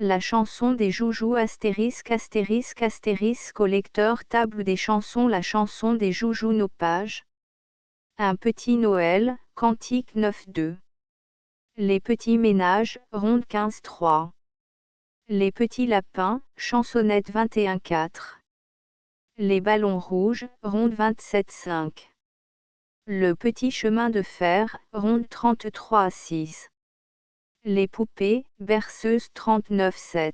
La chanson des joujoux astérisque astérisque astérisque au lecteur table des chansons. La chanson des joujoux nos pages. Un petit Noël, cantique 9-2. Les petits ménages, ronde 15-3. Les petits lapins, chansonnette 21-4. Les ballons rouges, ronde 27-5. Le petit chemin de fer, ronde 33-6. Les poupées, berceuses 39-7.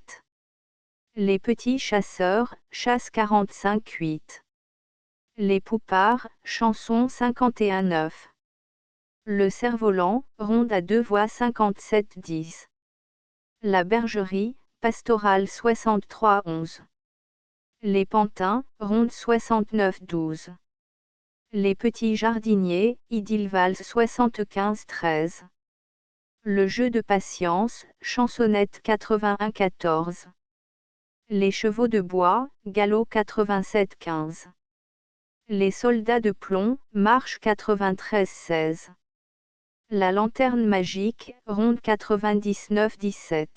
Les petits chasseurs, chasse 45-8. Les poupards, chanson 51-9. Le cerf-volant, ronde à 2 voix 57-10. La bergerie, pastorale 63-11. Les pantins, ronde 69-12. Les petits jardiniers, idylle valse 75-13. Le jeu de patience, chansonnette 81-14. Les chevaux de bois, galop 87-15. Les soldats de plomb, marche 93-16. La lanterne magique, ronde 99-17.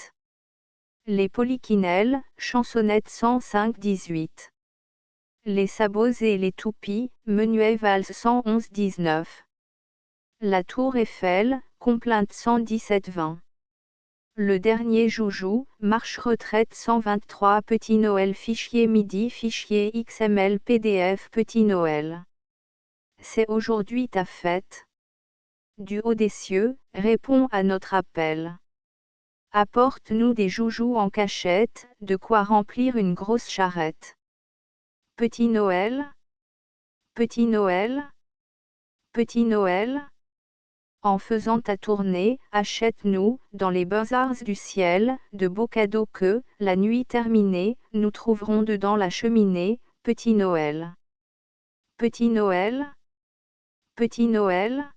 Les polyquinelles, chansonnette 105-18. Les sabots et les toupies, menuet valse 111-19. La tour Eiffel, complainte 117-20. Le dernier joujou, marche retraite 123. Petit Noël fichier MIDI fichier XML PDF. Petit Noël. C'est aujourd'hui ta fête. Du haut des cieux, réponds à notre appel. Apporte-nous des joujoux en cachette, de quoi remplir une grosse charrette. Petit Noël. Petit Noël. Petit Noël. En faisant ta tournée, achète-nous, dans les bazars du ciel, de beaux cadeaux que, la nuit terminée, nous trouverons dedans la cheminée. Petit Noël. Petit Noël. Petit Noël.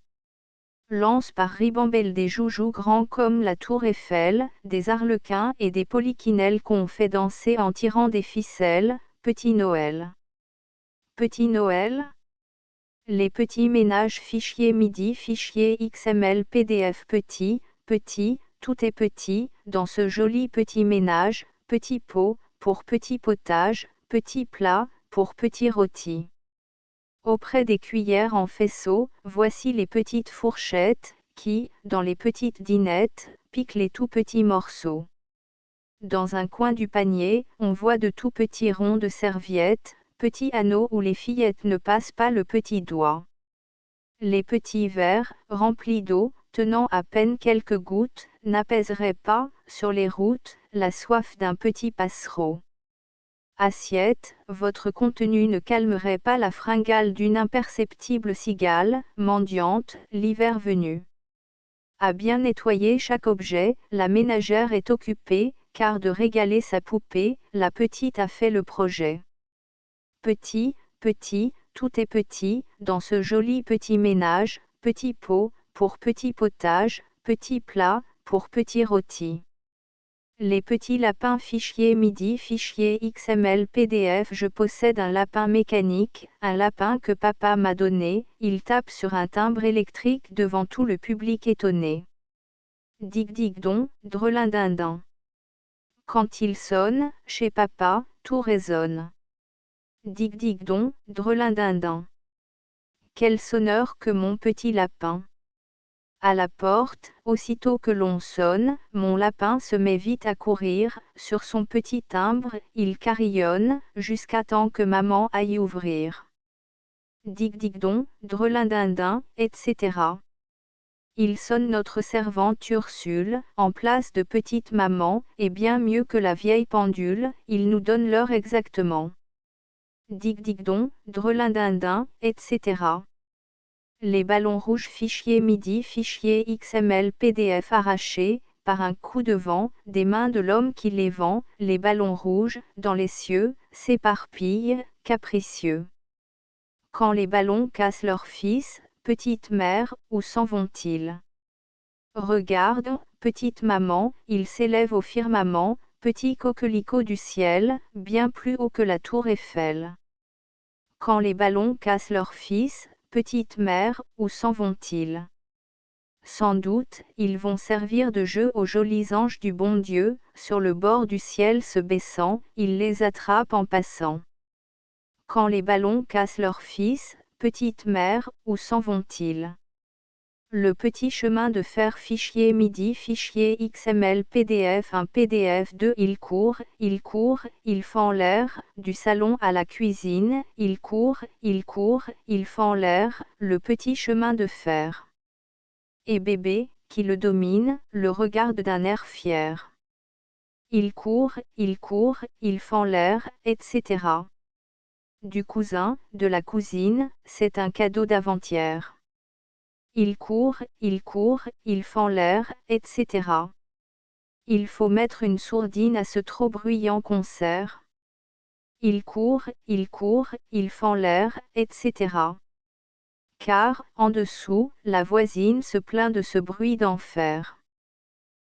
Lance par ribambelle des joujoux grands comme la tour Eiffel, des arlequins et des polyquinelles qu'on fait danser en tirant des ficelles. Petit Noël. Petit Noël. Les petits ménages fichier MIDI fichier XML PDF. Petit, tout est petit, dans ce joli petit ménage, petit pot, pour petit potage, petit plat, pour petit rôti. Auprès des cuillères en faisceau, voici les petites fourchettes, qui, dans les petites dinettes, piquent les tout petits morceaux. Dans un coin du panier, on voit de tout petits ronds de serviettes, petits anneaux où les fillettes ne passent pas le petit doigt. Les petits verres, remplis d'eau, tenant à peine quelques gouttes, n'apaiseraient pas, sur les routes, la soif d'un petit passereau. Assiette, votre contenu ne calmerait pas la fringale d'une imperceptible cigale, mendiante, l'hiver venu. À bien nettoyer chaque objet, la ménagère est occupée, car de régaler sa poupée, la petite a fait le projet. Petit, tout est petit, dans ce joli petit ménage, petit pot, pour petit potage, petit plat, pour petit rôti. Les petits lapins fichier MIDI fichier XML PDF. Je possède un lapin mécanique, un lapin que papa m'a donné, il tape sur un timbre électrique devant tout le public étonné. Dig dig don, drelindindin. Quand il sonne, chez papa, tout résonne. Dig dig don, drelindindin. Quel sonneur que mon petit lapin. À la porte, aussitôt que l'on sonne, mon lapin se met vite à courir, sur son petit timbre, il carillonne, jusqu'à temps que maman aille ouvrir. Dig dig don, drelindindin, etc. Il sonne notre servante Ursule, en place de petite maman, et bien mieux que la vieille pendule, il nous donne l'heure exactement. Dig dig don, drelindindin, etc. Les ballons rouges fichier MIDI fichier XML PDF arrachés, par un coup de vent, des mains de l'homme qui les vend, les ballons rouges, dans les cieux, s'éparpillent, capricieux. Quand les ballons cassent leur fils, petite mère, où s'en vont-ils? Regarde, petite maman, ils s'élèvent au firmament, petit coquelicot du ciel, bien plus haut que la tour Eiffel. Quand les ballons cassent leur fils, petite mère, où s'en vont-ils? Sans doute, ils vont servir de jeu aux jolis anges du bon Dieu, sur le bord du ciel se baissant, ils les attrapent en passant. Quand les ballons cassent leur fils, petite mère, où s'en vont-ils? Le petit chemin de fer fichier MIDI fichier XML PDF 1 PDF 2 il court, il fend l'air, du salon à la cuisine, il court, il fend l'air, le petit chemin de fer. Et bébé, qui le domine, le regarde d'un air fier. Il court, il fend l'air, etc. Du cousin, de la cousine, c'est un cadeau d'avant-hier. Il court, il fend l'air, etc. Il faut mettre une sourdine à ce trop bruyant concert. Il court, il fend l'air, etc. Car, en dessous, la voisine se plaint de ce bruit d'enfer.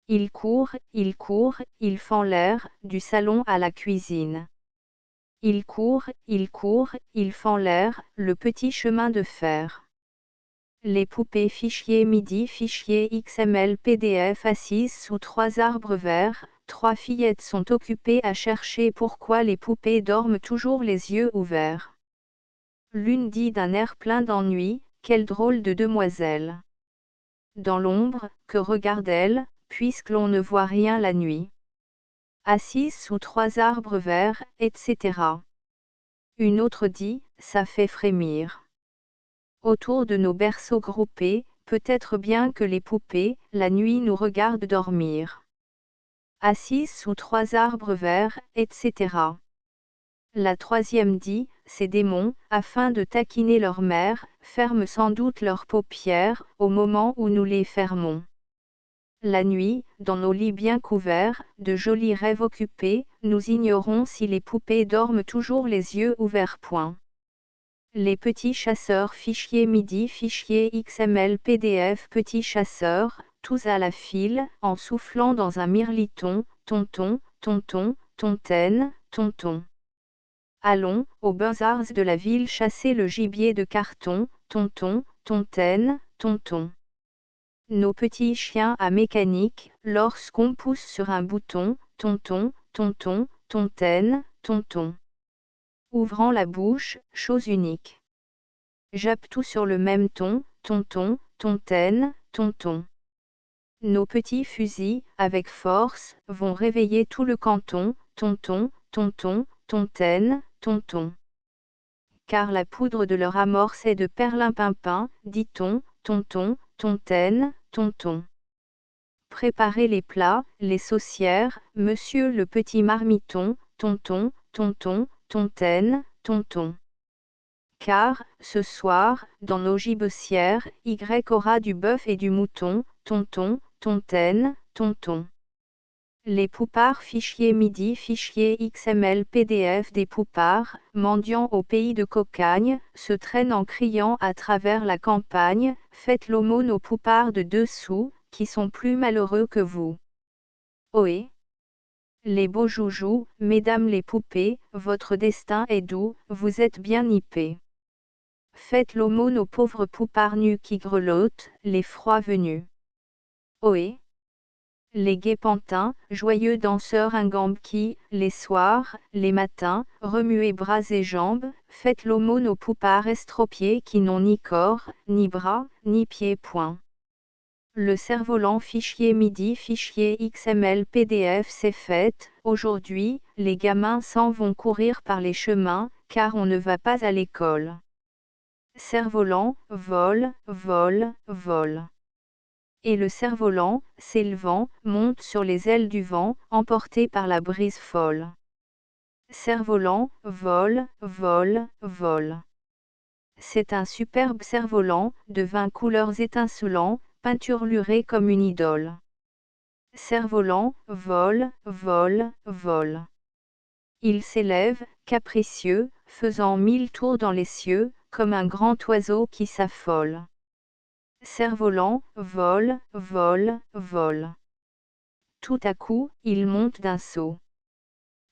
Il court, il fend l'air, du salon à la cuisine. Il court, il fend l'air, le petit chemin de fer. Les poupées fichier MIDI fichier XML PDF assises sous 3 arbres verts, 3 fillettes sont occupées à chercher pourquoi les poupées dorment toujours les yeux ouverts. L'une dit d'un air plein d'ennui, quelle drôle de demoiselle. Dans l'ombre, que regarde-t-elle, puisque l'on ne voit rien la nuit? Assise sous 3 arbres verts, etc. Une autre dit, ça fait frémir. Autour de nos berceaux groupés, peut-être bien que les poupées, la nuit nous regardent dormir. Assises sous 3 arbres verts, etc. La troisième dit, ces démons, afin de taquiner leur mère, ferment sans doute leurs paupières, au moment où nous les fermons. La nuit, dans nos lits bien couverts, de jolis rêves occupés, nous ignorons si les poupées dorment toujours les yeux ouverts. Point. Les petits chasseurs fichier MIDI fichier XML PDF petits chasseurs, tous à la file, en soufflant dans un mirliton, tonton, tonton, tontaine, tonton. Allons, aux bazars de la ville chasser le gibier de carton, tonton, tontaine, tonton. Nos petits chiens à mécanique, lorsqu'on pousse sur un bouton, tonton, tonton, tontaine, tonton. Ouvrant la bouche, chose unique. Jappe tout sur le même ton, tonton, tontaine, tonton. Nos petits fusils, avec force, vont réveiller tout le canton, tonton, tonton, tontaine, tonton. Car la poudre de leur amorce est de perlimpinpin, dit-on, tonton, tontaine, tonton. Préparez les plats, les saucières, monsieur le petit marmiton, tonton, tonton, tontaine, tonton. Car, ce soir, dans nos gibecières, Y aura du bœuf et du mouton, tonton, tontaine, tonton. Les poupards fichier MIDI fichier XML PDF des poupards, mendiants au pays de Cocagne, se traînent en criant à travers la campagne, faites l'aumône aux poupards de 2 sous, qui sont plus malheureux que vous. Ohé! Les beaux joujoux, mesdames les poupées, votre destin est doux, vous êtes bien nippés. Faites l'aumône aux pauvres poupards nus qui grelottent, les froids venus. Ohé! Les gais pantins, joyeux danseurs ingambes qui, les soirs, les matins, remuez bras et jambes, faites l'aumône aux poupards estropiés qui n'ont ni corps, ni bras, ni pieds. Point. Le cerf-volant fichier MIDI fichier XML PDF c'est fait, aujourd'hui, les gamins s'en vont courir par les chemins, car on ne va pas à l'école. Cerf-volant, vole, vole, vole. Et le cerf-volant, s'élevant, monte sur les ailes du vent, emporté par la brise folle. Cerf-volant, vole, vole, vole. C'est un superbe cerf-volant, de 20 couleurs étincelants, peinturluré comme une idole. Cerf-volant, vole, vole, vole. Il s'élève, capricieux, faisant 1000 tours dans les cieux, comme un grand oiseau qui s'affole. Cerf-volant, vole, vole, vole. Tout à coup, il monte d'un saut.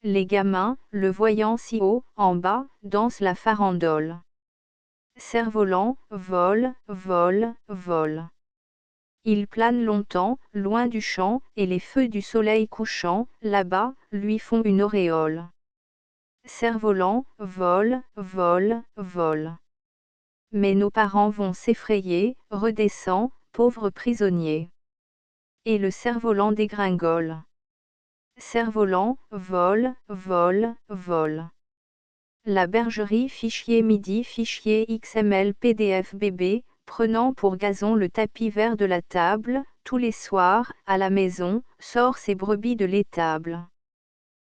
Les gamins, le voyant si haut, en bas, dansent la farandole. Cerf-volant, vole, vole, vole. Il plane longtemps, loin du champ, et les feux du soleil couchant, là-bas, lui font une auréole. Cerf-volant, vole, vole, vole. Mais nos parents vont s'effrayer, redescend, pauvre prisonnier. Et le cerf-volant dégringole. Cerf-volant, vole, vole, vole. La bergerie fichier MIDI fichier XML PDF bébé, prenant pour gazon le tapis vert de la table, tous les soirs, à la maison, sort ses brebis de l'étable.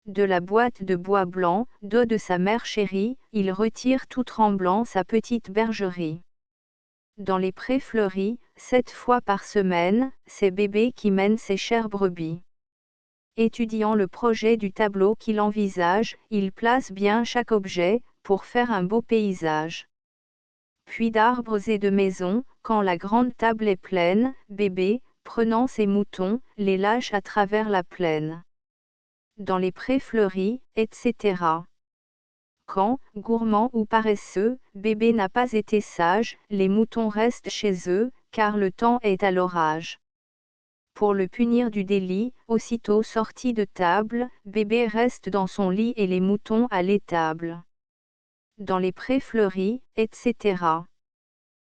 De la boîte de bois blanc, dos de sa mère chérie, il retire tout tremblant sa petite bergerie. Dans les prés fleuris, 7 fois par semaine, c'est bébé qui mène ses chères brebis. Étudiant le projet du tableau qu'il envisage, il place bien chaque objet, pour faire un beau paysage. Puis d'arbres et de maisons, quand la grande table est pleine, bébé, prenant ses moutons, les lâche à travers la plaine. Dans les prés fleuris, etc. Quand, gourmand ou paresseux, bébé n'a pas été sage, les moutons restent chez eux, car le temps est à l'orage. Pour le punir du délit, aussitôt sorti de table, bébé reste dans son lit et les moutons à l'étable. Dans les prés fleuris, etc.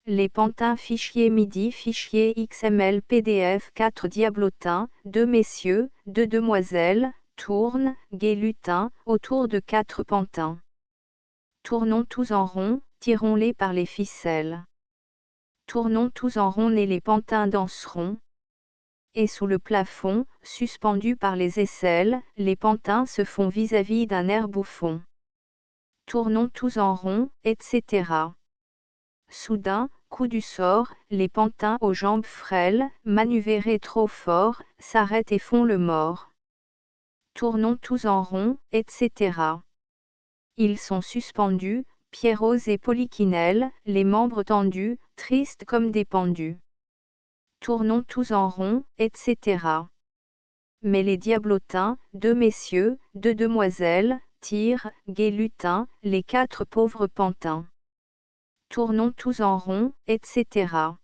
Les pantins fichier MIDI fichier XML PDF 4 diablotins, 2 messieurs, 2 demoiselles, tournent, gai lutins, autour de 4 pantins. Tournons tous en rond, tirons-les par les ficelles. Tournons tous en rond et les pantins danseront. Et sous le plafond, suspendus par les aisselles, les pantins se font vis-à-vis d'un air bouffon. Tournons tous en rond, etc. Soudain, coup du sort, les pantins aux jambes frêles, manuvérés trop fort, s'arrêtent et font le mort. Tournons tous en rond, etc. Ils sont suspendus, Pierrot et Polychinelle, les membres tendus, tristes comme des pendus. Tournons tous en rond, etc. Mais les diablotins, 2 messieurs, 2 demoiselles, tirent, gai lutins, les 4 pauvres pantins. Tournons tous en rond, etc.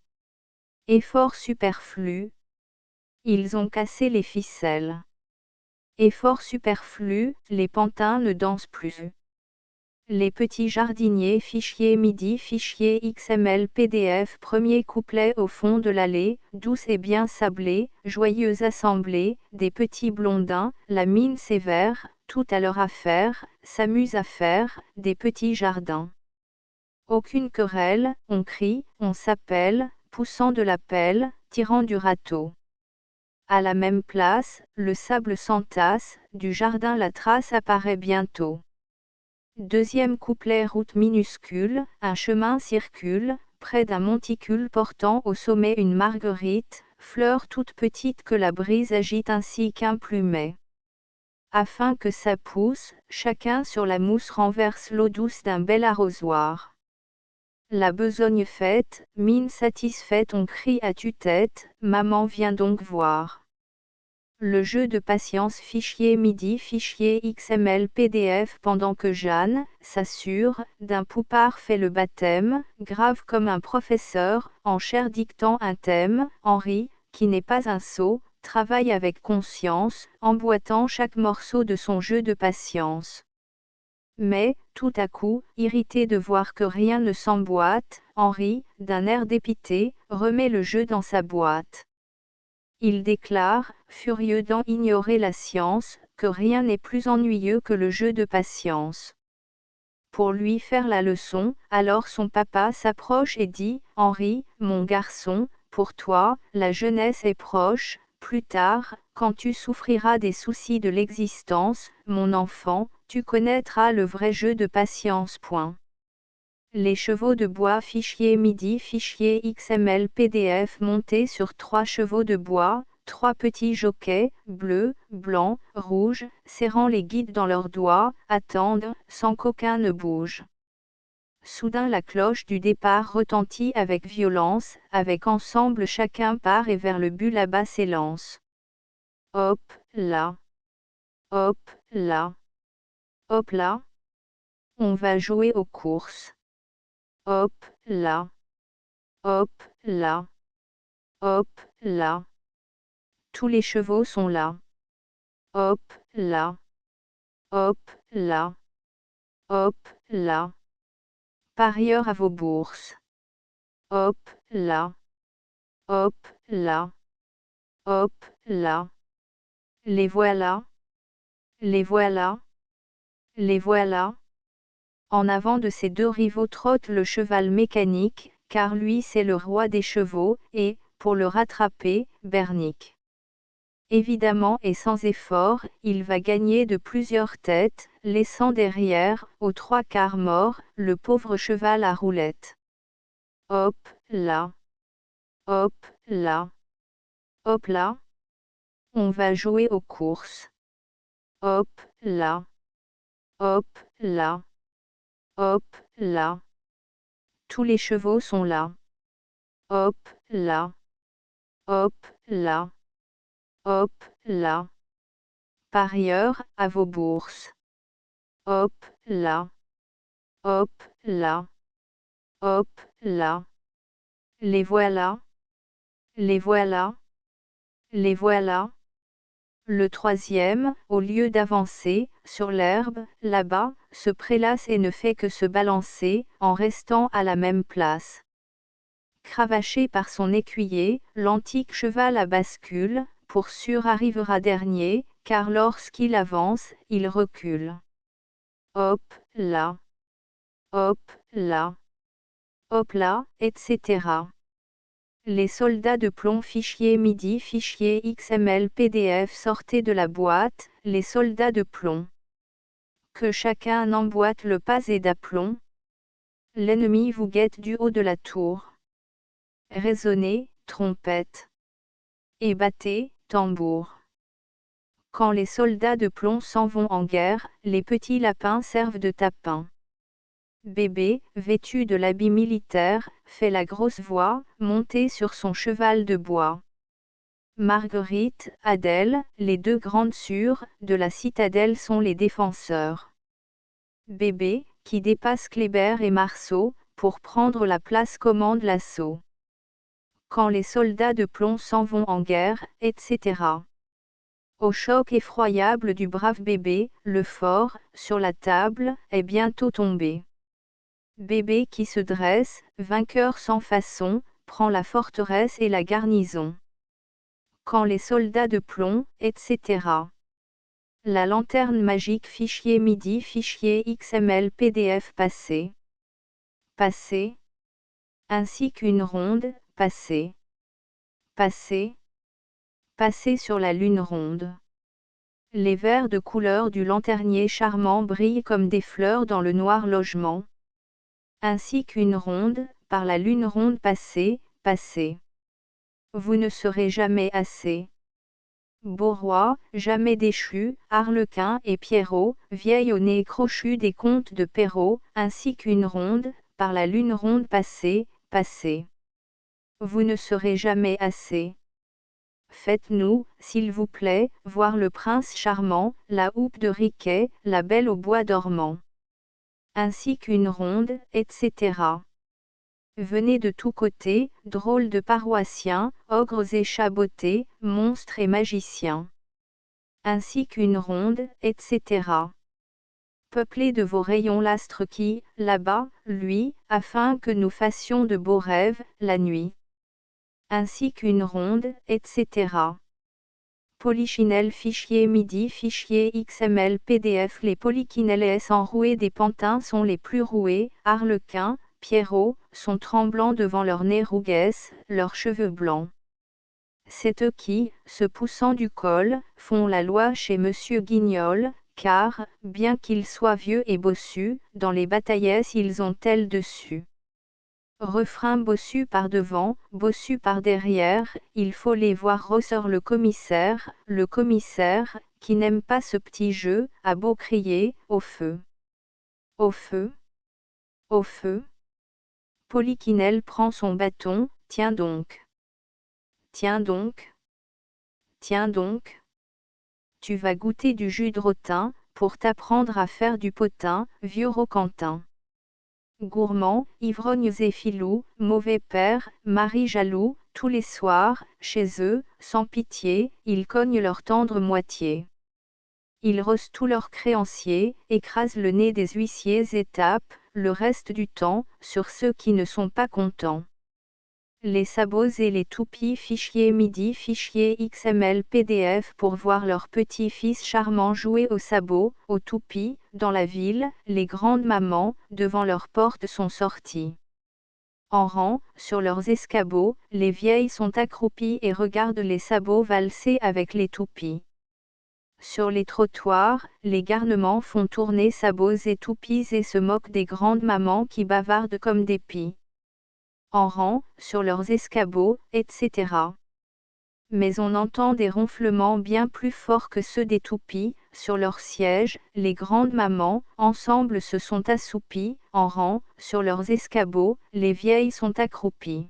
Effort superflu. Ils ont cassé les ficelles. Effort superflu, les pantins ne dansent plus. Les petits jardiniers fichier MIDI fichier XML PDF premier couplet au fond de l'allée, douce et bien sablée, joyeuse assemblée, des petits blondins, la mine sévère, tout à leur affaire, s'amusent à faire, des petits jardins. Aucune querelle, on crie, on s'appelle, poussant de la pelle, tirant du râteau. À la même place, le sable s'entasse, du jardin la trace apparaît bientôt. Deuxième couplet route minuscule, un chemin circule, près d'un monticule portant au sommet une marguerite, fleur toute petite que la brise agite ainsi qu'un plumet. Afin que ça pousse, chacun sur la mousse renverse l'eau douce d'un bel arrosoir. La besogne faite, mine satisfaite on crie à tue-tête, maman viens donc voir. Le jeu de patience fichier MIDI fichier XML PDF pendant que Jeanne, s'assure, d'un poupard fait le baptême, grave comme un professeur, en chair dictant un thème, Henri, qui n'est pas un sot, travaille avec conscience, emboîtant chaque morceau de son jeu de patience. Mais, tout à coup, irrité de voir que rien ne s'emboîte, Henri, d'un air dépité, remet le jeu dans sa boîte. Il déclare, furieux d'en ignorer la science, que rien n'est plus ennuyeux que le jeu de patience. Pour lui faire la leçon, alors son papa s'approche et dit, Henri, mon garçon, pour toi, la jeunesse est proche, plus tard, quand tu souffriras des soucis de l'existence, mon enfant, tu connaîtras le vrai jeu de patience. Les chevaux de bois fichier MIDI fichier XML PDF montés sur 3 chevaux de bois, 3 petits jockeys, bleus, blancs, rouges, serrant les guides dans leurs doigts, attendent, sans qu'aucun ne bouge. Soudain la cloche du départ retentit avec violence, avec ensemble chacun part et vers le but là-bas s'élance. Hop, là. Hop, là. Hop là. On va jouer aux courses. Hop, là. Hop, là. Hop, là. Tous les chevaux sont là. Hop, là. Hop, là. Hop, là. Parieurs à vos bourses. Hop, là. Hop, là. Hop, là. Les voilà. Les voilà. Les voilà. En avant de ces deux rivaux trotte le cheval mécanique, car lui c'est le roi des chevaux, et, pour le rattraper, Bernique. Évidemment et sans effort, il va gagner de plusieurs têtes, laissant derrière, aux trois quarts mort, le pauvre cheval à roulettes. Hop, là. Hop, là. Hop là. On va jouer aux courses. Hop, là. Hop, là. Hop, là. Tous les chevaux sont là. Hop, là. Hop, là. Hop, là. Parieurs, à vos bourses. Hop, là. Hop, là. Hop, là. Les voilà. Les voilà. Les voilà. Le troisième, au lieu d'avancer, sur l'herbe, là-bas, se prélasse et ne fait que se balancer, en restant à la même place. Cravaché par son écuyer, l'antique cheval à bascule, pour sûr arrivera dernier, car lorsqu'il avance, il recule. Hop, là. Hop, là. Hop là, etc. Les soldats de plomb fichier MIDI fichier XML PDF sortez de la boîte, les soldats de plomb. Que chacun emboîte le pas et d'aplomb. L'ennemi vous guette du haut de la tour. Résonnez, trompette. Et battez, tambour. Quand les soldats de plomb s'en vont en guerre, les petits lapins servent de tapin. Bébé, vêtu de l'habit militaire, fait la grosse voix, monté sur son cheval de bois. Marguerite, Adèle, les deux grandes sœurs de la citadelle sont les défenseurs. Bébé, qui dépasse Kléber et Marceau, pour prendre la place commande l'assaut. Quand les soldats de plomb s'en vont en guerre, etc. Au choc effroyable du brave bébé, le fort, sur la table, est bientôt tombé. Bébé qui se dresse, vainqueur sans façon, prend la forteresse et la garnison. Quand les soldats de plomb, etc. La lanterne magique fichier MIDI fichier XML PDF passé. Passé. Ainsi qu'une ronde, passé. Passé. Passé sur la lune ronde. Les verres de couleur du lanternier charmant brillent comme des fleurs dans le noir logement. Ainsi qu'une ronde, par la lune ronde passée, passée. Vous ne serez jamais assez. Beau roi, jamais déchu, Arlequin et Pierrot, vieille au nez crochu des contes de Perrault, ainsi qu'une ronde, par la lune ronde passée, passée. Vous ne serez jamais assez. Faites-nous, s'il vous plaît, voir le prince charmant, la houppe de Riquet, la belle au bois dormant. Ainsi qu'une ronde, etc. Venez de tous côtés, drôles de paroissiens, ogres et chabotés, monstres et magiciens. Ainsi qu'une ronde, etc. Peuplez de vos rayons l'astre qui, là-bas, lui, afin que nous fassions de beaux rêves, la nuit. Ainsi qu'une ronde, etc. Polichinelle fichier MIDI fichier XML PDF. Les polychinelles enroués des pantins sont les plus roués, Arlequin, Pierrot, sont tremblants devant leur nez rouguès, leurs cheveux blancs. C'est eux qui, se poussant du col, font la loi chez Monsieur Guignol, car, bien qu'ils soient vieux et bossus, dans les bataillesses ils ont tel dessus. Refrain bossu par devant, bossu par derrière, il faut les voir ressort le commissaire, qui n'aime pas ce petit jeu, a beau crier, au feu. Au feu. Au feu. Polychinelle prend son bâton, tiens donc. Tiens donc. Tiens donc. Tu vas goûter du jus de rotin, pour t'apprendre à faire du potin, vieux Roquentin. Gourmand, ivrognes et filous, mauvais père, mari jaloux, tous les soirs, chez eux, sans pitié, ils cognent leur tendre moitié. Ils rosent tous leurs créanciers, écrasent le nez des huissiers et tapent, le reste du temps, sur ceux qui ne sont pas contents. Les sabots et les toupies fichier MIDI fichier XML PDF pour voir leurs petits-fils charmants jouer aux sabots, aux toupies, dans la ville, les grandes mamans, devant leurs portes sont sorties. En rang, sur leurs escabeaux, les vieilles sont accroupies et regardent les sabots valser avec les toupies. Sur les trottoirs, les garnements font tourner sabots et toupies et se moquent des grandes mamans qui bavardent comme des pies. En rang, sur leurs escabeaux, etc. Mais on entend des ronflements bien plus forts que ceux des toupies, sur leurs sièges, les grandes mamans, ensemble se sont assoupies, en rang, sur leurs escabeaux, les vieilles sont accroupies.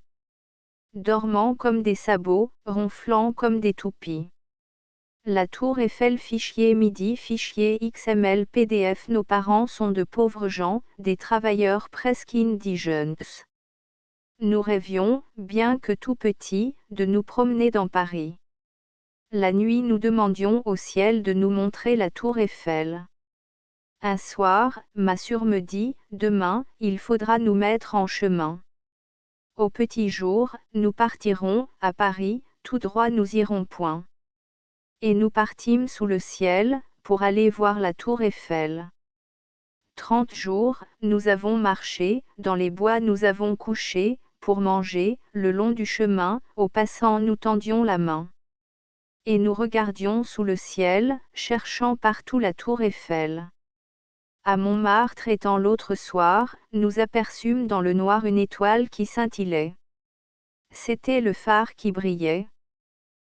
Dormant comme des sabots, ronflant comme des toupies. La tour Eiffel fichier MIDI fichier XML PDF. Nos parents sont de pauvres gens, des travailleurs presque indigents. Nous rêvions, bien que tout petits, de nous promener dans Paris. La nuit nous demandions au ciel de nous montrer la tour Eiffel. Un soir, ma sœur me dit, demain, il faudra nous mettre en chemin. Au petit jour, nous partirons, à Paris, tout droit nous irons point. Et nous partîmes sous le ciel, pour aller voir la tour Eiffel. 30 jours, nous avons marché, dans les bois nous avons couché, pour manger, le long du chemin, aux passants nous tendions la main. Et nous regardions sous le ciel, cherchant partout la tour Eiffel. À Montmartre étant l'autre soir, nous aperçûmes dans le noir une étoile qui scintillait. C'était le phare qui brillait.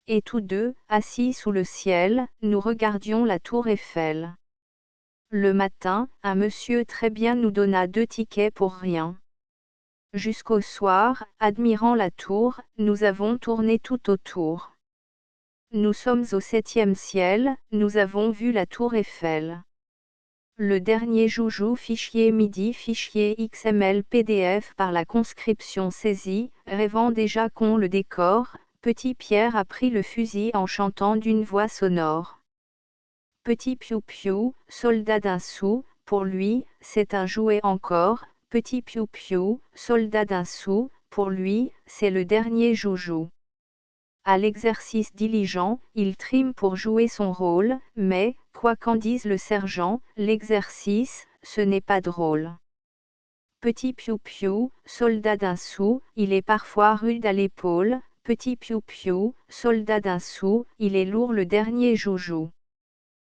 Et tous deux, assis sous le ciel, nous regardions la tour Eiffel. Le matin, un monsieur très bien nous donna 2 tickets pour rien. Jusqu'au soir, admirant la tour, nous avons tourné tout autour. Nous sommes au 7e ciel, nous avons vu la tour Eiffel. Le dernier joujou fichier MIDI fichier XML PDF par la conscription saisie, rêvant déjà qu'on le décore, Petit Pierre a pris le fusil en chantant d'une voix sonore. Petit piou-piou, soldat d'un sou, pour lui, c'est un jouet encore, petit piou-piou, soldat d'un sou, pour lui, c'est le dernier joujou. À l'exercice diligent, il trime pour jouer son rôle, mais, quoi qu'en dise le sergent, l'exercice, ce n'est pas drôle. Petit piou-piou, soldat d'un sou, il est parfois rude à l'épaule, petit piou-piou, soldat d'un sou, il est lourd le dernier joujou.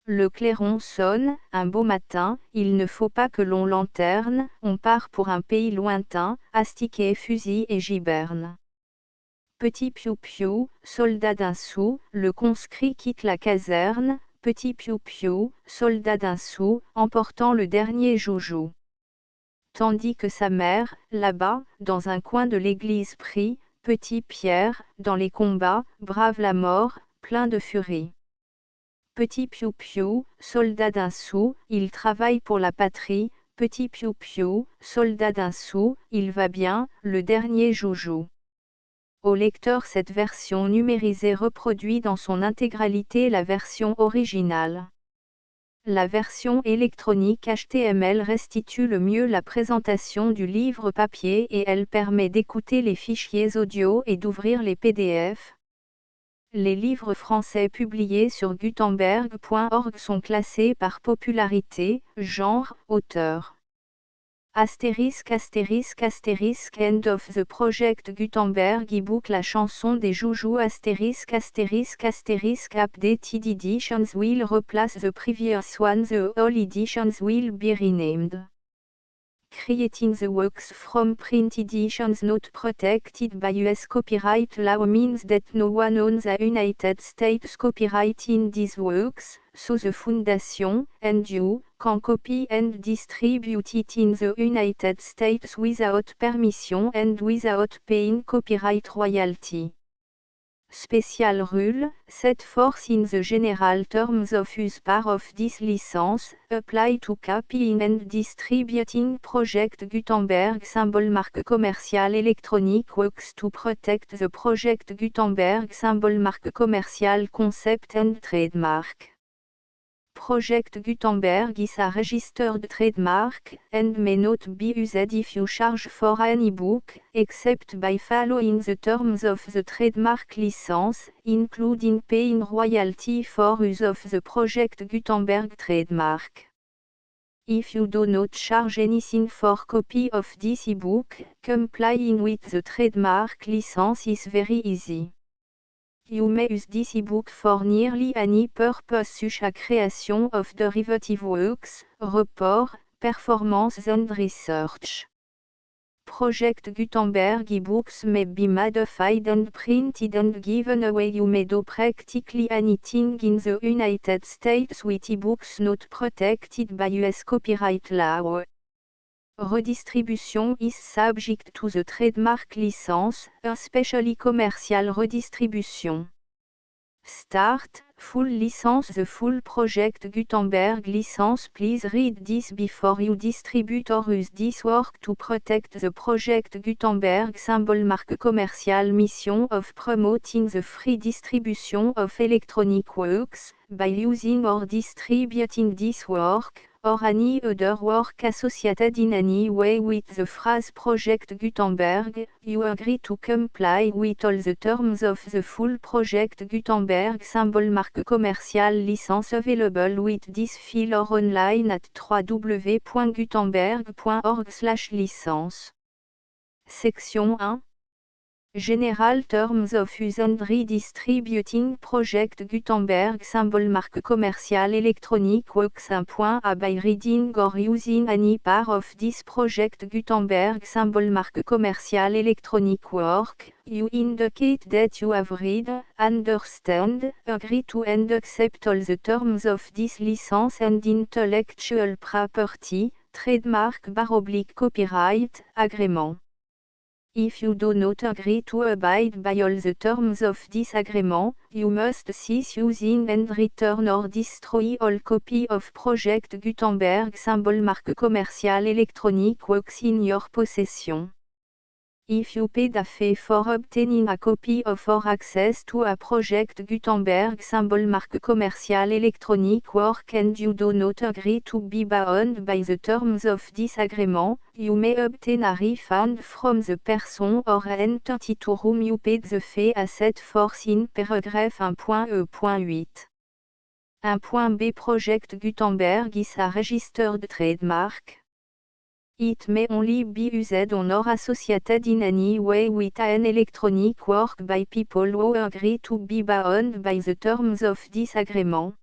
Le clairon sonne, un beau matin, il ne faut pas que l'on lanterne, on part pour un pays lointain, astiquet, fusil et giberne. Petit piou-piou, soldat d'un sou, le conscrit quitte la caserne, petit piou-piou, soldat d'un sou, emportant le dernier joujou. Tandis que sa mère, là-bas, dans un coin de l'église prie, petit Pierre, dans les combats, brave la mort, plein de furie. Petit piou-piou, soldat d'un sou, il travaille pour la patrie, petit piou-piou, soldat d'un sou, il va bien, le dernier joujou. Au lecteur, cette version numérisée reproduit dans son intégralité la version originale. La version électronique HTML restitue le mieux la présentation du livre papier et elle permet d'écouter les fichiers audio et d'ouvrir les PDF. Les livres français publiés sur Gutenberg.org sont classés par popularité, genre, auteur. Astérisque astérisque astérisque End of the Project Gutenberg ebook La chanson des joujoux astérisque astérisque astérisque Updated editions will replace the previous one. The all editions will be renamed. Creating the works from print editions not protected by US copyright law means that no one owns the United States copyright in these works, so the Foundation, and you, can copy and distribute it in the United States without permission and without paying copyright royalty. Special rule, set forth in the general terms of use part of this license, apply to copying and distributing Project Gutenberg symbol marque commerciale electronic works to protect the Project Gutenberg symbol marque commerciale concept and trademark. Project Gutenberg is a registered trademark, and may not be used if you charge for any book, except by following the terms of the trademark license, including paying royalty for use of the Project Gutenberg trademark. If you do not charge anything for copy of this ebook, complying with the trademark license is very easy. You may use this ebook for nearly any purpose such as creation of derivative works, report, performance and research. Project Gutenberg ebooks may be modified and printed and given away. You may do practically anything in the United States with ebooks not protected by US copyright law. Redistribution is subject to the trademark license, especially commercial redistribution. Start, full license. The full Project Gutenberg license. Please read this before you distribute or use this work to protect the Project Gutenberg symbol marque commerciale mission of promoting the free distribution of electronic works, by using or distributing this work, or any other work associated in any way with the phrase Project Gutenberg. You agree to comply with all the terms of the full Project Gutenberg symbol marque commerciale license available with this file or online at www.gutenberg.org/licence. Section 1. General Terms of Use and Redistributing Project Gutenberg symbol marque commerciale electronic works. 1.a By reading or using any part of this Project Gutenberg symbol marque commerciale electronic work, you indicate that you have read, understand, agree to and accept all the terms of this license and intellectual property, trademark/copyright, agreement. If you do not agree to abide by all the terms of this agreement, you must cease using and return or destroy all copy of Project Gutenberg symbol marque commerciale electronic works in your possession. If you paid a fee for obtaining a copy of or access to a Project Gutenberg symbol marque commerciale electronic work and you do not agree to be bound by the terms of this agreement, you may obtain a refund from the person or entity to whom you paid the fee as set forth in paragraph 1.e.8. 1.b Project Gutenberg is a registered trademark. It may only be used on or associated in any way with an electronic work by people who agree to be bound by the terms of this agreement.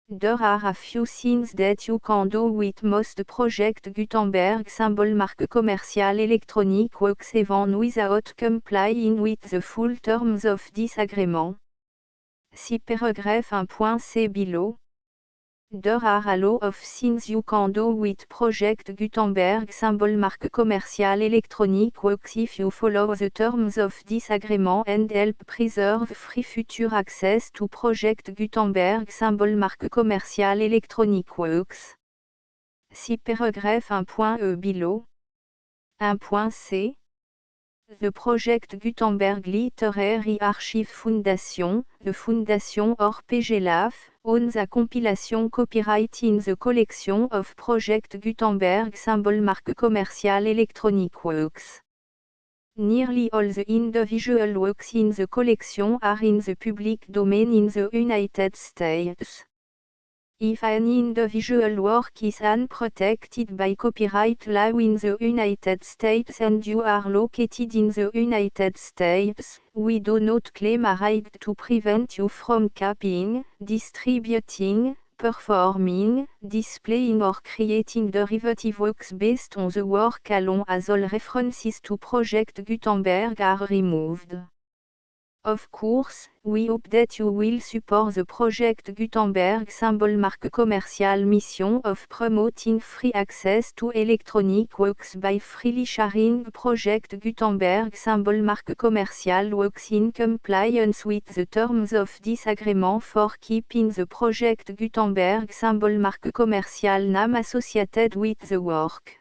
There are a few things that you can do with most Project Gutenberg symbol marque commerciale electronic works even without complying with the full terms of this agreement. See paragraph 1.c below. There are a lot of things you can do with Project Gutenberg symbol marque commerciale electronic works if you follow the terms of this agreement and help preserve free future access to Project Gutenberg symbol marque commerciale electronic works. See paragraph 1.e below. 1.c The Project Gutenberg Literary Archive Foundation, the Foundation or PGLAF, owns a compilation copyright in the collection of Project Gutenberg symbol marque commerciale electronic works. Nearly all the individual works in the collection are in the public domain in the United States. If any individual work is unprotected by copyright law in the United States and you are located in the United States, we do not claim a right to prevent you from copying, distributing, performing, displaying or creating derivative works based on the work alone as all references to Project Gutenberg are removed. Of course, we hope that you will support the project Gutenberg symbol marque commercial mission of promoting free access to electronic works by freely sharing project Gutenberg symbol marque commercial works in compliance with the terms of this agreement for keeping the project Gutenberg symbol marque commercial name associated with the work.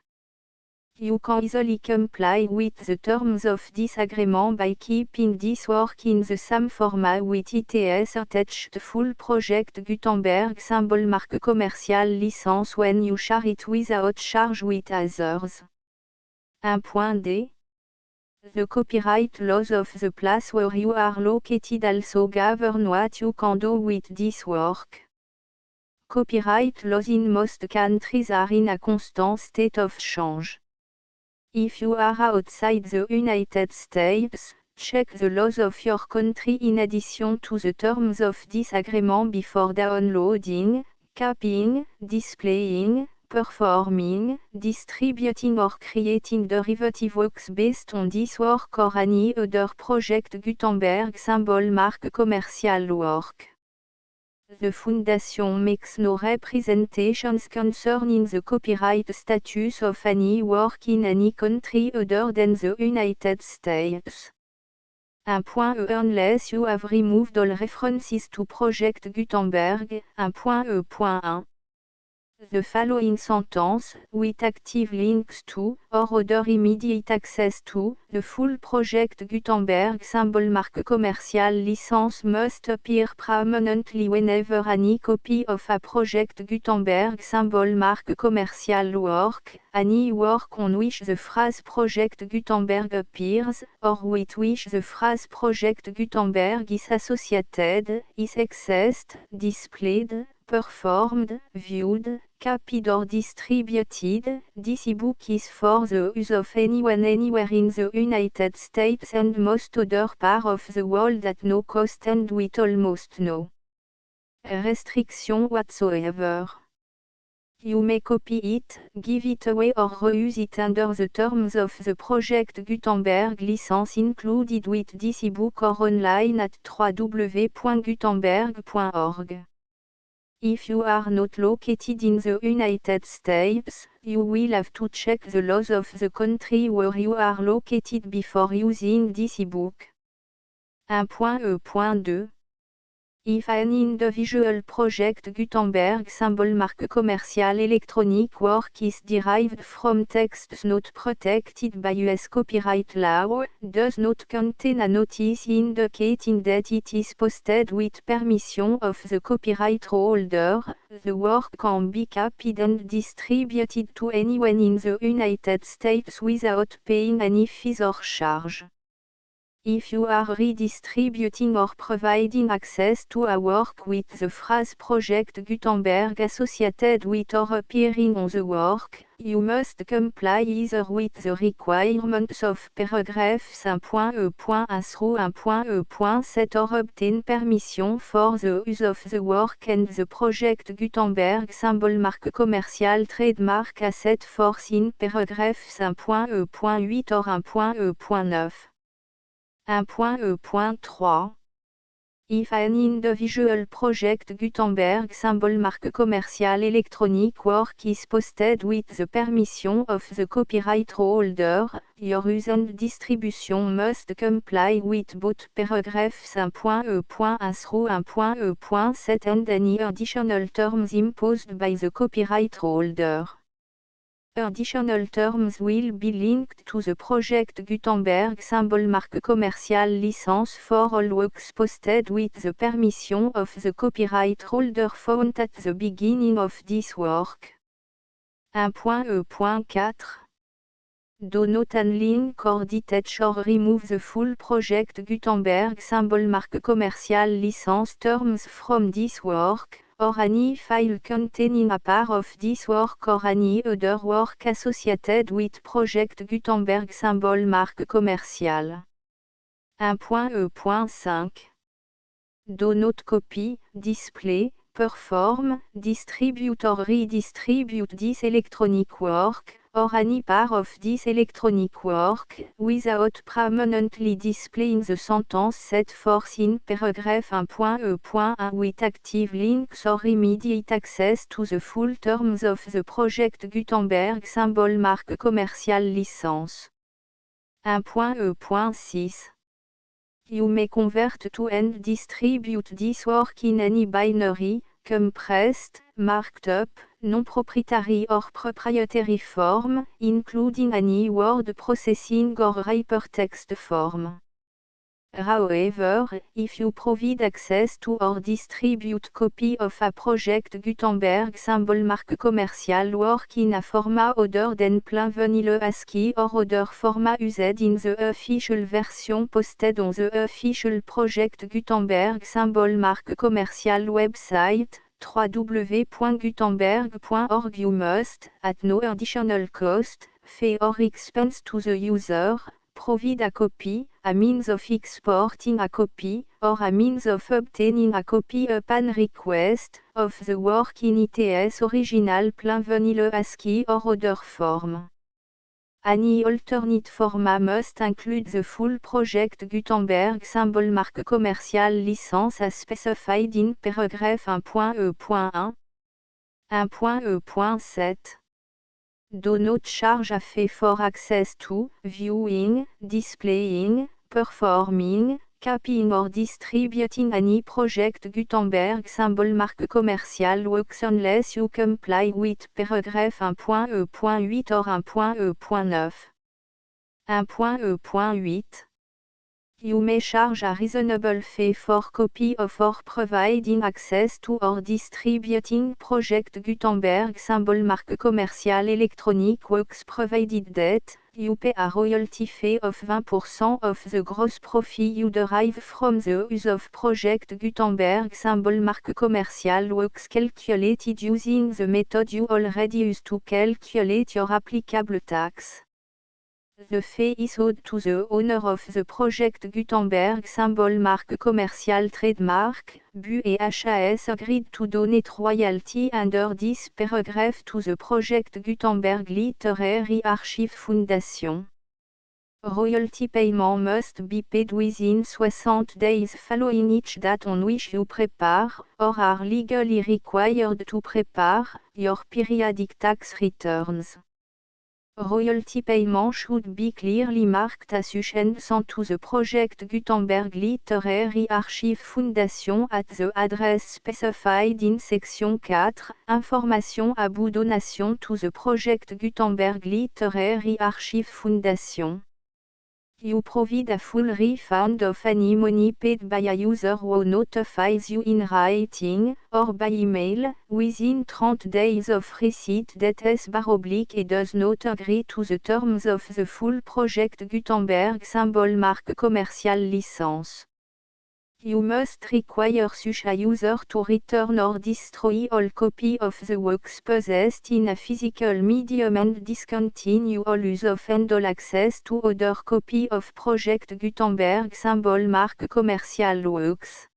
You can easily comply with the terms of this agreement by keeping this work in the same format with its attached full project Gutenberg symbol marque commercial license when you share it without charge with others. 1.d. The copyright laws of the place where you are located also govern what you can do with this work. Copyright laws in most countries are in a constant state of change. If you are outside the United States, check the laws of your country in addition to the terms of this agreement before downloading, copying, displaying, performing, distributing or creating derivative works based on this work or any other project Gutenberg symbol marque commercial work. The Foundation makes no representations concerning the copyright status of any work in any country other than the United States. 1.e Unless you have removed all references to Project Gutenberg. 1.e.1 The following sentence, with active links to, or other immediate access to, the full project Gutenberg symbol marque commercial license must appear prominently whenever any copy of a project Gutenberg symbol marque commercial work, any work on which the phrase project Gutenberg appears, or with which the phrase project Gutenberg is associated, is accessed, displayed, performed, viewed, copied or distributed. This ebook is for the use of anyone anywhere in the United States and most other parts of the world at no cost and with almost no restriction whatsoever. You may copy it, give it away or reuse it under the terms of the Project Gutenberg license included with this ebook or online at www.gutenberg.org. If you are not located in the United States, you will have to check the laws of the country where you are located before using this ebook. 1.e.2 If an individual project Gutenberg symbol marque commercial electronic work is derived from texts not protected by US copyright law, does not contain a notice indicating that it is posted with permission of the copyright holder, the work can be copied and distributed to anyone in the United States without paying any fees or charge. If you are redistributing or providing access to a work with the phrase Project Gutenberg associated with or appearing on the work, you must comply either with the requirements of paragraphs 1.e.1 through 1.e.7 or obtain permission for the use of the work and the Project Gutenberg symbol marque commercial trademark as set forth in paragraphs 1.e.8 or 1.e.9. 1.e.3 If an individual project Gutenberg symbol marque commercial electronic work is posted with the permission of the copyright holder, your use and distribution must comply with both paragraphs 1.e.1 through 1.e.7 and any additional terms imposed by the copyright holder. Additional terms will be linked to the Project Gutenberg symbol marque commercial license for all works posted with the permission of the copyright holder found at the beginning of this work. 1.e.4 Do not unlink or detach or remove the full Project Gutenberg symbol marque commercial license terms from this work, or any file containing a part of this work or any other work associated with Project Gutenberg symbol marque commercial. 1.e.5 Do not copy, display, perform, distribute or redistribute this electronic work, or any part of this electronic work, without permanently displaying the sentence set forth in paragraph 1.e.1 with active links or immediate access to the full terms of the project Gutenberg symbol marque commerciale licence. 1.e.6 You may convert to and distribute this work in any binary, compressed, marked up, non-proprietary or proprietary form, including any word processing or hypertext form. However, if you provide access to or distribute copy of a project Gutenberg symbol marque commercial work in a format other than plain vanilla ASCII or other format used in the official version posted on the official project Gutenberg symbol marque commercial website, www.gutenberg.org, you must, at no additional cost, fee or expense to the user, provide a copy, a means of exporting a copy, or a means of obtaining a copy upon request, of the work in its original plain vanilla ASCII or other form. Any alternate format must include the full project Gutenberg symbol marque commerciale licence as specified in paragraph 1.e.1. 1.e.7 Do not charge a fee for access to, viewing, displaying, performing, copying or distributing any project Gutenberg symbol marque commercial works unless you comply with paragraph 1.e.8 or 1.e.9. 1.e.8 You may charge a reasonable fee for copy of or providing access to or distributing project Gutenberg symbol marque commercial electronic works provided that you pay a royalty fee of 20% of the gross profit you derive from the use of project Gutenberg symbol marque commercial works calculated using the method you already use to calculate your applicable tax. The fee is owed to the owner of the project Gutenberg symbol marque commercial trademark, BU et HAS agreed to donate royalty under this paragraph to the project Gutenberg Literary Archive Foundation. Royalty payment must be paid within 60 days following each date on which you prepare, or are legally required to prepare, your periodic tax returns. Royalty payment should be clearly marked assumptions to the project Gutenberg Literary Archive Foundation at the address specified in section 4, Information about donation to the project Gutenberg Literary Archive Foundation. You provide a full refund of any money paid by a user who notifies you in writing, or by email, within 30 days of receipt that S// does not agree to the terms of the full project Gutenberg symbol marque commercial licence. You must require such a user to return or destroy all copy of the works possessed in a physical medium and discontinue all use of and all access to other copy of project Gutenberg symbol marque commercial works.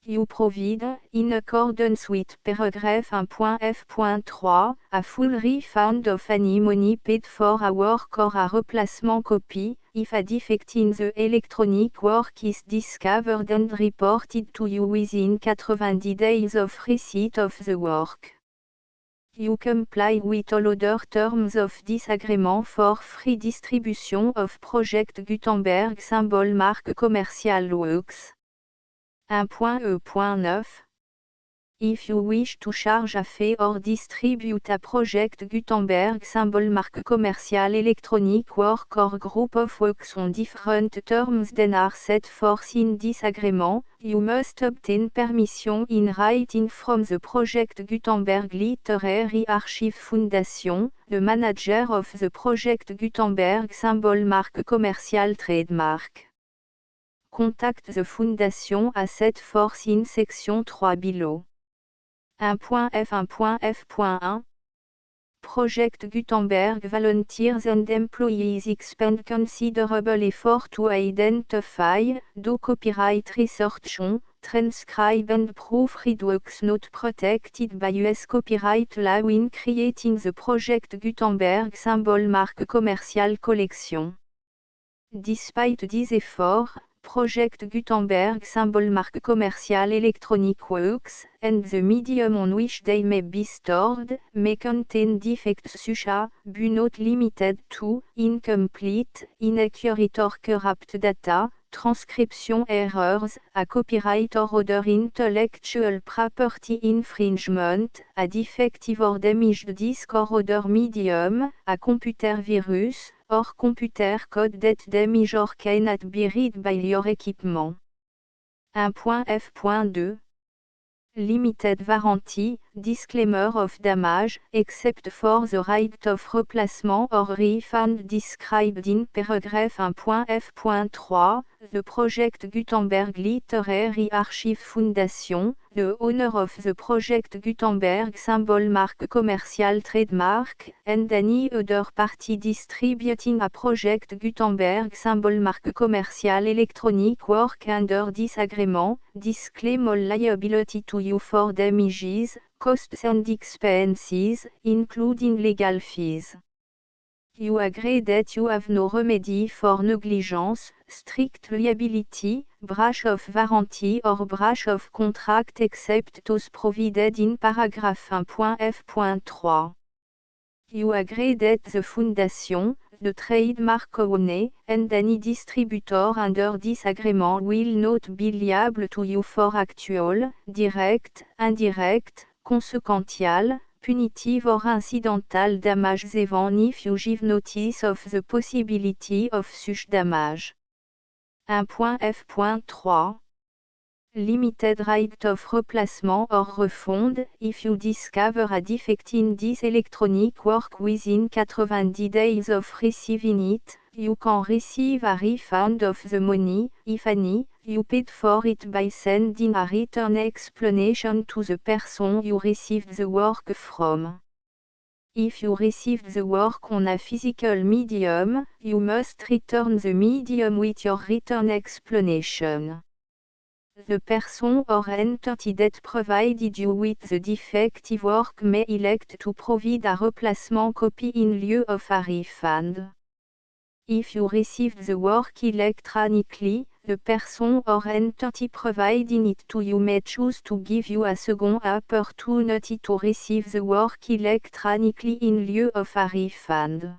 You provide, in accordance with paragraph 1.f.3, a full refund of any money paid for a work or a replacement copy, if a defect in the electronic work is discovered and reported to you within 90 days of receipt of the work. You comply with all other terms of this agreement for free distribution of project Gutenberg symbol marque commercial works. 1.e.9 If you wish to charge a fee or distribute a project Gutenberg symbol marque commercial electronic work or group of works on different terms than are set forth in this agreement, you must obtain permission in writing from the project Gutenberg Literary Archive Foundation, the manager of the project Gutenberg symbol marque commercial trademark. Contact the Foundation as set forth in section 3 below. 1.f1.f.1 Project Gutenberg volunteers and employees expend considerable effort to identify, do copyright research on, transcribe and proofread works not protected by US copyright law in creating the Project Gutenberg symbol marque commercial collection. Despite these efforts, Project Gutenberg symbol marque commercial electronic works, and the medium on which they may be stored, may contain defects such as, but not limited to, incomplete, inaccurate or corrupt data, transcription errors, a copyright or other intellectual property infringement, a defective or damaged disk or other medium, a computer virus, or computer code that damage or cannot be read by your equipment. 1.f.2 Limited warranty, disclaimer of damage, except for the right of replacement or refund described in paragraph 1.f.3, the Project Gutenberg Literary Archive Foundation, the owner of the Project Gutenberg symbol marque commercial trademark, and any other party distributing a Project Gutenberg symbol marque commercial electronic work under this agreement, disclaim all liability to you for damages, costs and expenses, including legal fees. You agree that you have no remedy for negligence, strict liability, breach of warranty or breach of contract except those provided in paragraph 1.f.3. You agree that the Foundation, the trademark owner, and any distributor under this agreement will not be liable to you for actual, direct, indirect, consequential, punitive or incidental damages even if you give notice of the possibility of such damage. 1.f.3 Limited right of replacement or refund, if you discover a defect in this electronic work within 90 days of receiving it, you can receive a refund of the money, if any, you paid for it by sending a return explanation to the person you received the work from. If you received the work on a physical medium, you must return the medium with your return explanation. The person or entity that provided you with the defective work may elect to provide a replacement copy in lieu of a refund. If you received the work electronically, the person or entity providing it to you may choose to give you a second opportunity to receive the work electronically in lieu of a refund.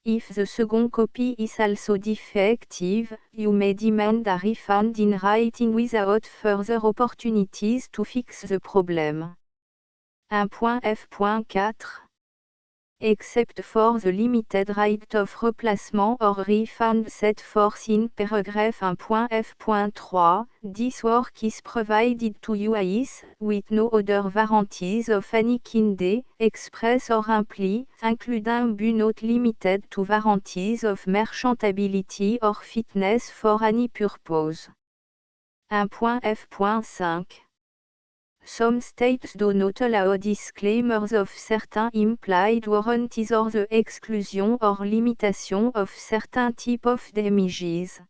If the second copy is also defective, you may demand a refund in writing without further opportunities to fix the problem. 1.f.4 Except for the limited right of replacement or refund set forth in paragraph 1.f.3, this work is provided to you as, with no other warranties of any kind, express or imply, including but not limited to warranties of merchantability or fitness for any purpose. 1.f.5 Some states do not allow disclaimers of certain implied warranties or the exclusion or limitation of certain type of damages.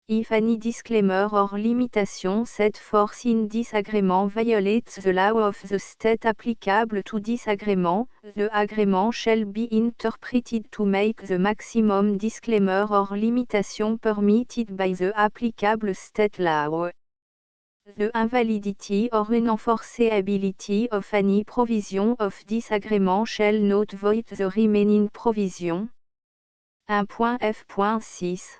If any disclaimer or limitation set forth in this agreement violates the law of the state applicable to this agreement, the agreement shall be interpreted to make the maximum disclaimer or limitation permitted by the applicable state law. The invalidity or unenforceability of any provision of this agreement shall not void the remaining provision. 1.f.6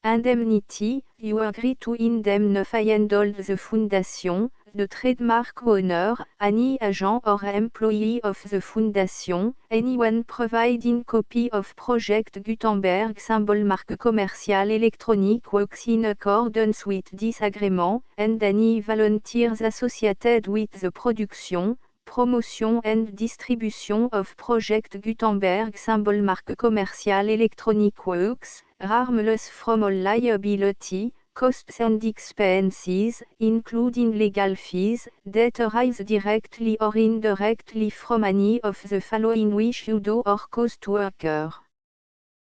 Indemnity, you agree to indemnify and hold the Foundation, the trademark owner, any agent or employee of the Foundation, anyone providing copy of Project Gutenberg symbol marque commercial electronic works in accordance with this agreement, and any volunteers associated with the production, promotion and distribution of Project Gutenberg symbol marque commercial electronic works, harmless from all liability, costs and expenses, including legal fees, that arise directly or indirectly from any of the following which you do or cause to occur.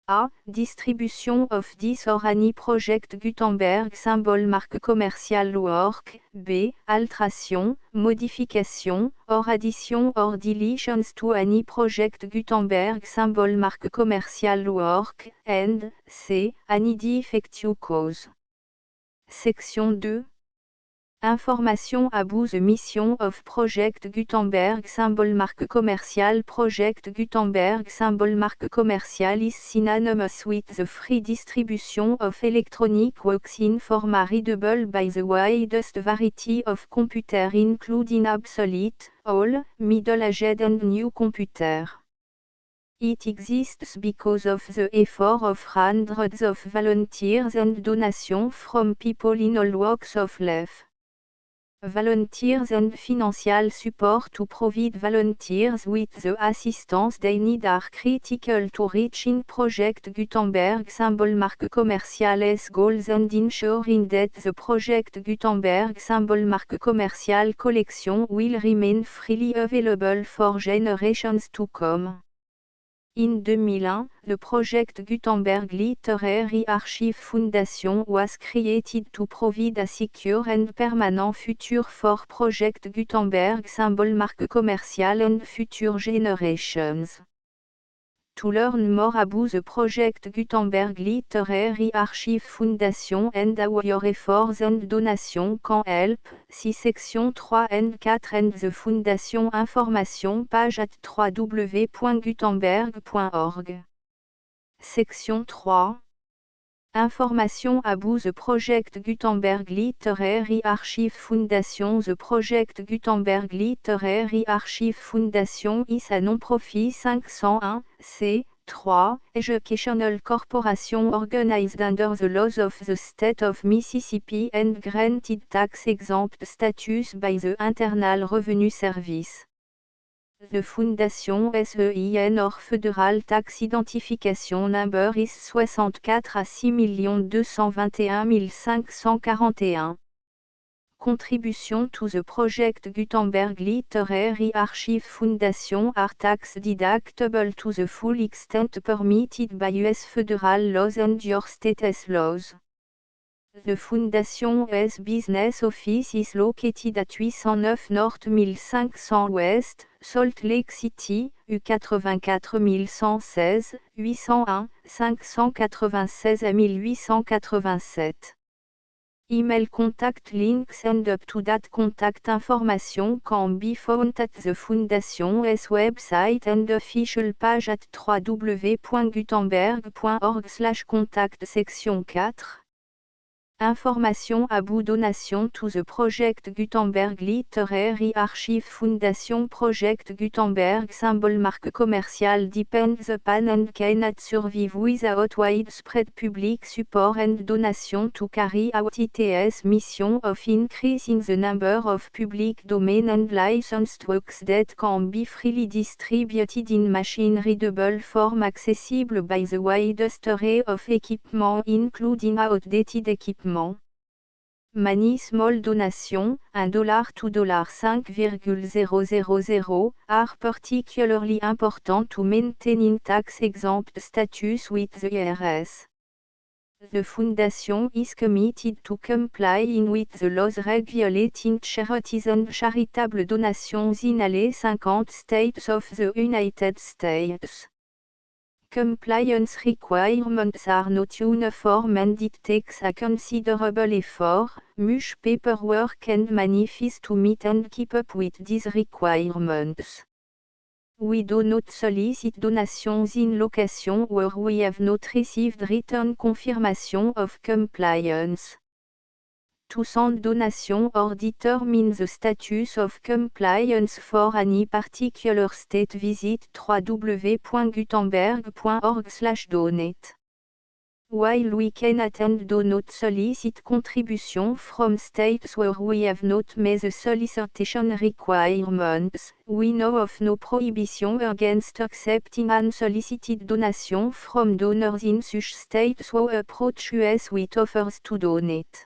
A. Distribution of this or any project Gutenberg symbol marque commerciale work. B. Alteration, modification, or addition or deletions to any project Gutenberg symbol marque commerciale work. And C. Any defective cause. Section 2. Information about the mission of Project Gutenberg symbol marque commerciale. Project Gutenberg symbol marque commerciale is synonymous with the free distribution of electronic works in format readable by the widest variety of computer including obsolete, old, middle-aged and new computer. It exists because of the effort of hundreds of volunteers and donations from people in all walks of life. Volunteers and financial support to provide volunteers with the assistance they need are critical to reaching Project Gutenberg symbol marque commerciale's goals and ensuring that the Project Gutenberg symbol marque commerciale collection will remain freely available for generations to come. In 2001, the Project Gutenberg Literary Archive Foundation was created to provide a secure and permanent future for Project Gutenberg symbol marque commerciale and future generations. To learn more about the Project Gutenberg Literary Archive Foundation and how your efforts and donations can help, see section 3 and 4 and the Foundation information page at www.gutenberg.org. Section 3. Information about the Project Gutenberg Literary Archive Foundation. The Project Gutenberg Literary Archive Foundation is a non-profit 501, c3, educational corporation organized under the laws of the state of Mississippi and granted tax-exempt status by the Internal Revenue Service. The Foundation SEIN or Federal Tax Identification Number is 64 à 6 221 541. Contribution to the Project Gutenberg Literary Archive Foundation are tax deductible to the full extent permitted by U.S. federal laws and your state's laws. The Foundation's business office is located at 809 North 1500 West, Salt Lake City, U84 116, 801, 596 à 1887. Email contact links and up-to-date contact information can be found at the Foundation's website and official page at www.gutenberg.org/contact. Section 4. Information about donation to the Project Gutenberg Literary Archive Foundation. Project Gutenberg symbol marque commerciale depends upon and cannot survive without widespread public support and donation to carry out its mission of increasing the number of public domain and licensed works that can be freely distributed in machine-readable form accessible by the widest array of equipment including outdated equipment. Many small donations, $1 to $5,000, are particularly important to maintaining tax-exempt status with the IRS. The Foundation is committed to complying with the laws regulating charities and charitable donations in all 50 states of the United States. Compliance requirements are not uniform and it takes a considerable effort, much paperwork and money fees to meet and keep up with these requirements. We do not solicit donations in locations where we have not received written confirmation of compliance. To send donation or determine the status of compliance for any particular state, visit www.gutenberg.org/donate. While we cannot and do not solicit contribution from states where we have not met the solicitation requirements, we know of no prohibition against accepting unsolicited donation from donors in such states who approach us with offers to donate.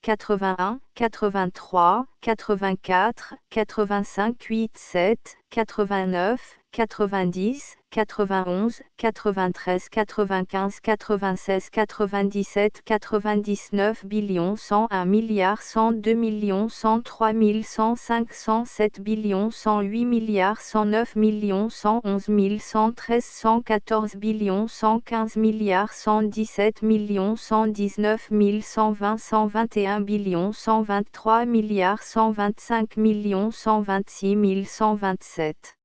81, 83, 84, 85, 87, 89, 90, 91, 93, 95, 96, 97, 99 billions 101 milliards 102 millions 103 105 107 billions 108 milliards 109 millions 111 113 114 billions 115 milliards 117 millions 119 120 121 billions 123 milliards 125 millions 126 127